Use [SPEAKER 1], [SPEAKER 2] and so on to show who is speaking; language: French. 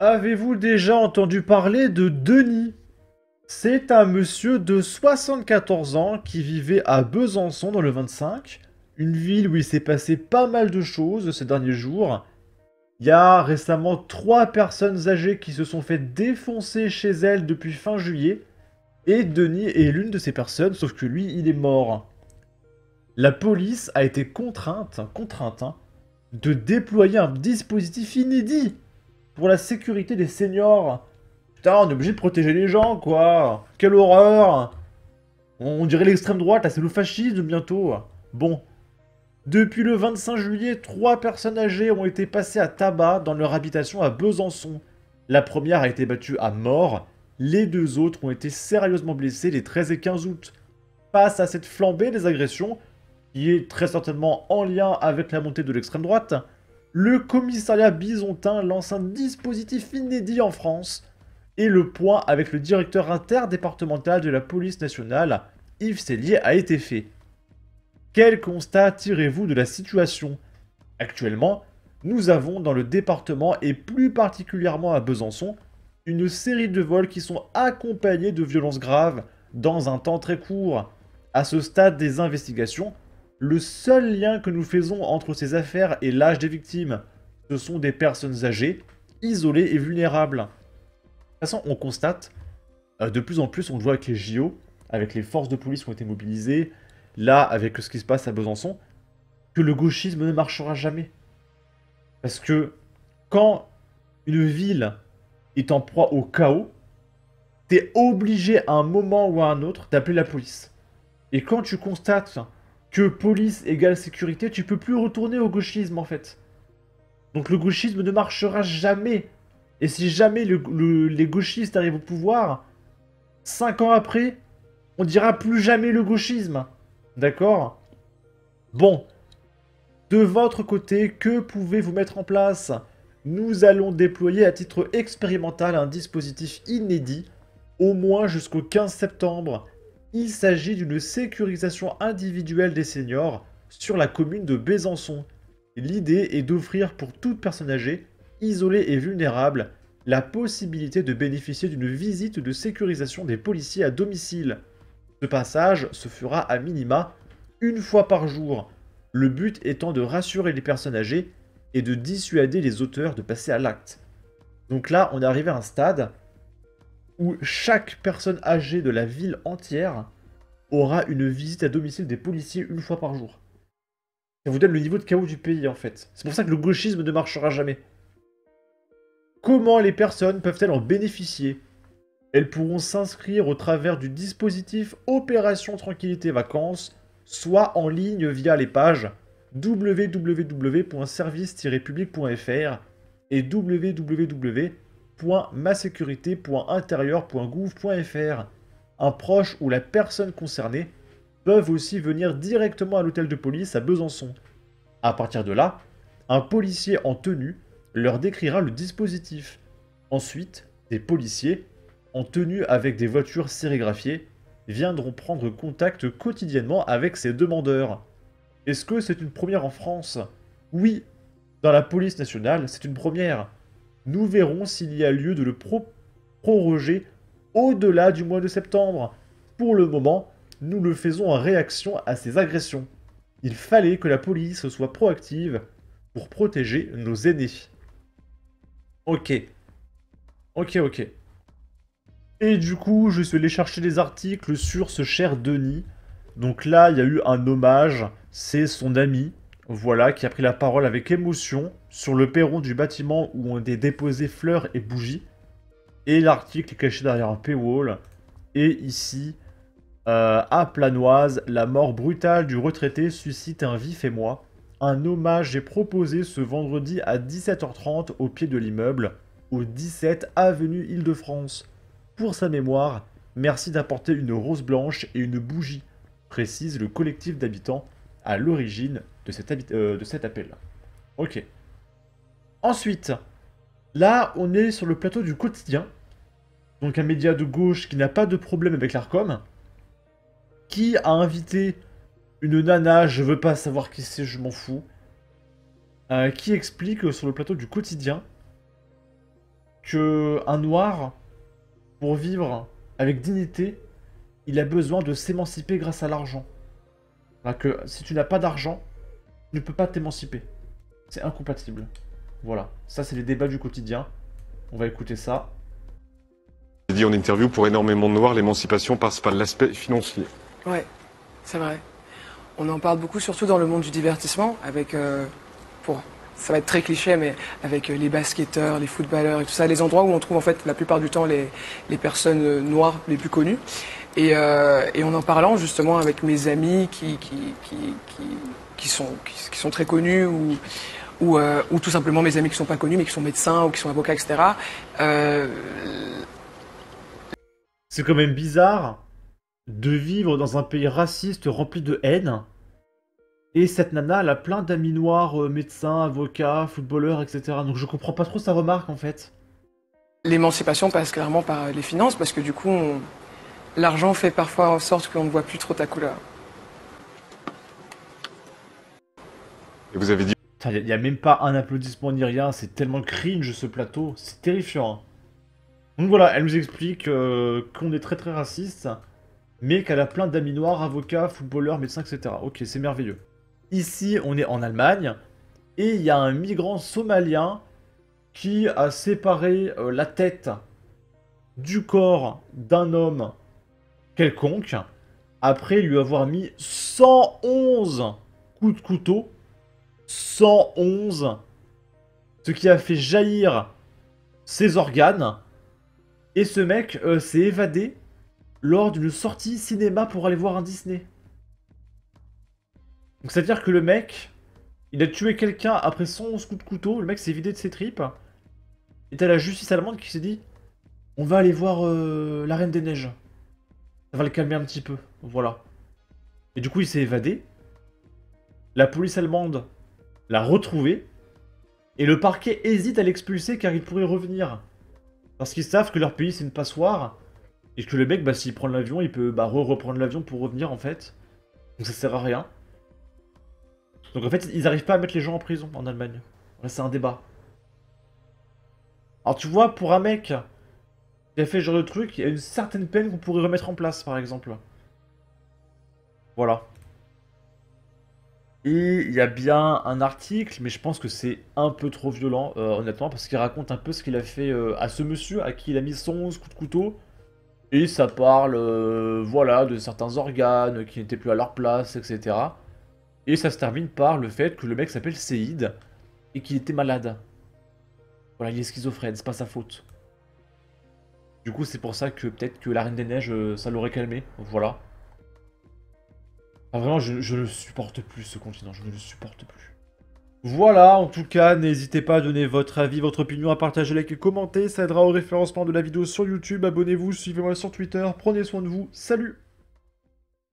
[SPEAKER 1] Avez-vous déjà entendu parler de Denis? C'est un monsieur de 74 ans qui vivait à Besançon dans le 25, une ville où il s'est passé pas mal de choses ces derniers jours. Il y a récemment 3 personnes âgées qui se sont fait défoncer chez elles depuis fin juillet, et Denis est l'une de ces personnes, sauf que lui, il est mort. La police a été contrainte, de déployer un dispositif inédit pour la sécurité des seniors. Putain, on est obligé de protéger les gens, quoi. Quelle horreur. On dirait l'extrême droite, là, c'est le fascisme bientôt. Bon. Depuis le 25 juillet, 3 personnes âgées ont été passées à tabac dans leur habitation à Besançon. La première a été battue à mort. Les 2 autres ont été sérieusement blessés les 13 et 15 août. Face à cette flambée des agressions, qui est très certainement en lien avec la montée de l'extrême droite, le commissariat bisontin lance un dispositif inédit en France, et le point avec le directeur interdépartemental de la police nationale, Yves Sellier, a été fait. Quel constat tirez-vous de la situation? Actuellement, nous avons dans le département, et plus particulièrement à Besançon, une série de vols qui sont accompagnés de violences graves dans un temps très court. À ce stade des investigations, le seul lien que nous faisons entre ces affaires et l'âge des victimes, ce sont des personnes âgées, isolées et vulnérables. De toute façon, on constate, de plus en plus, on le voit avec les JO, avec les forces de police qui ont été mobilisées, là, avec ce qui se passe à Besançon, que le gauchisme ne marchera jamais. Parce que quand une ville est en proie au chaos, t'es obligé à un moment ou à un autre d'appeler la police. Et quand tu constates que police égale sécurité, tu peux plus retourner au gauchisme en fait. Donc le gauchisme ne marchera jamais. Et si jamais les gauchistes arrivent au pouvoir, 5 ans après, on dira plus jamais le gauchisme. D'accord? Bon. De votre côté, que pouvez-vous mettre en place? Nous allons déployer à titre expérimental un dispositif inédit, au moins jusqu'au 15 septembre. Il s'agit d'une sécurisation individuelle des seniors sur la commune de Besançon. L'idée est d'offrir pour toute personne âgée, isolée et vulnérable, la possibilité de bénéficier d'une visite de sécurisation des policiers à domicile. Ce passage se fera à minima une fois par jour, le but étant de rassurer les personnes âgées et de dissuader les auteurs de passer à l'acte. Donc là, on est arrivé à un stade où chaque personne âgée de la ville entière aura une visite à domicile des policiers une fois par jour. Ça vous donne le niveau de chaos du pays, en fait. C'est pour ça que le gauchisme ne marchera jamais. Comment les personnes peuvent-elles en bénéficier? Elles pourront s'inscrire au travers du dispositif Opération Tranquillité Vacances, soit en ligne via les pages www.service-public.fr et www.masécurité.intérieur.gouv.fr. Un proche ou la personne concernée peuvent aussi venir directement à l'hôtel de police à Besançon. À partir de là, un policier en tenue leur décrira le dispositif. Ensuite, des policiers, en tenue avec des voitures sérigraphiées, viendront prendre contact quotidiennement avec ces demandeurs. Est-ce que c'est une première en France? Oui, dans la police nationale, c'est une première. Nous verrons s'il y a lieu de le proroger au-delà du mois de septembre. Pour le moment, nous le faisons en réaction à ces agressions. Il fallait que la police soit proactive pour protéger nos aînés. Ok, ok. Et du coup, je suis allé chercher des articles sur ce cher Denis. Donc là, il y a eu un hommage. C'est son ami, voilà, qui a pris la parole avec émotion sur le perron du bâtiment où ont été déposées fleurs et bougies. Et l'article est caché derrière un paywall. Et ici, à Planoise, la mort brutale du retraité suscite un vif émoi. Un hommage est proposé ce vendredi à 17h30 au pied de l'immeuble, au 17 avenue Île-de-France. Pour sa mémoire, merci d'apporter une rose blanche et une bougie, précise le collectif d'habitants à l'origine de cet appel. Ok. Ensuite, là, on est sur le plateau du Quotidien, donc un média de gauche qui n'a pas de problème avec l'ARCOM, qui a invité une nana, je veux pas savoir qui c'est, je m'en fous, qui explique sur le plateau du Quotidien que un noir, pour vivre avec dignité, il a besoin de s'émanciper grâce à l'argent. Enfin, que si tu n'as pas d'argent, tu ne peux pas t'émanciper. C'est incompatible. Voilà, ça c'est les débats du quotidien. On va écouter ça.
[SPEAKER 2] J'ai dit en interview, pour énormément de Noirs, l'émancipation passe par l'aspect financier.
[SPEAKER 3] Ouais, c'est vrai. On en parle beaucoup, surtout dans le monde du divertissement, avec, ça va être très cliché, mais avec les basketteurs, les footballeurs et tout ça, les endroits où on trouve en fait la plupart du temps les personnes noires les plus connues. Et en parlant justement avec mes amis qui sont très connus ou tout simplement mes amis qui sont pas connus mais qui sont médecins ou qui sont avocats, etc.
[SPEAKER 1] C'est quand même bizarre de vivre dans un pays raciste rempli de haine. Et cette nana, elle a plein d'amis noirs, médecins, avocats, footballeurs, etc. Donc je comprends pas trop sa remarque en fait.
[SPEAKER 3] L'émancipation passe clairement par les finances parce que du coup, l'argent fait parfois en sorte qu'on ne voit plus trop ta couleur.
[SPEAKER 2] Et vous avez dit
[SPEAKER 1] Il n'y a même pas un applaudissement ni rien, c'est tellement cringe ce plateau, c'est terrifiant. Hein. Donc voilà, elle nous explique qu'on est très très raciste, mais qu'elle a plein d'amis noirs, avocats, footballeurs, médecins, etc. Ok, c'est merveilleux. Ici, on est en Allemagne, et il y a un migrant somalien qui a séparé la tête du corps d'un homme quelconque, après lui avoir mis 111 coups de couteau. 111, ce qui a fait jaillir ses organes. Et ce mec s'est évadé lors d'une sortie cinéma pour aller voir un Disney. Donc c'est-à-dire que le mec, il a tué quelqu'un après 111 coups de couteau, le mec s'est vidé de ses tripes. Et t'as la justice allemande qui s'est dit, on va aller voir la Reine des Neiges. Ça va le calmer un petit peu, voilà. Et du coup il s'est évadé. La police allemande l'a retrouvé. Et le parquet hésite à l'expulser car il pourrait revenir. Parce qu'ils savent que leur pays c'est une passoire. Et que le mec, bah, s'il prend l'avion, il peut reprendre l'avion pour revenir en fait. Donc ça sert à rien. Donc en fait, ils n'arrivent pas à mettre les gens en prison en Allemagne. Là, c'est un débat. Alors tu vois, pour un mec qui a fait ce genre de truc, il y a une certaine peine qu'on pourrait remettre en place, par exemple. Voilà. Et il y a bien un article, mais je pense que c'est un peu trop violent, honnêtement, parce qu'il raconte un peu ce qu'il a fait à ce monsieur à qui il a mis 111 coups de couteau. Et ça parle, voilà, de certains organes qui n'étaient plus à leur place, etc. Et ça se termine par le fait que le mec s'appelle Seïd et qu'il était malade. Voilà, il est schizophrène, c'est pas sa faute. Du coup, c'est pour ça que peut-être que la Reine des Neiges, ça l'aurait calmé. Voilà. Enfin, vraiment, je ne supporte plus ce continent, je ne le supporte plus. Voilà, en tout cas, n'hésitez pas à donner votre avis, votre opinion, à partager, liker, commenter, ça aidera au référencement de la vidéo sur YouTube. Abonnez-vous, suivez-moi sur Twitter, prenez soin de vous, salut!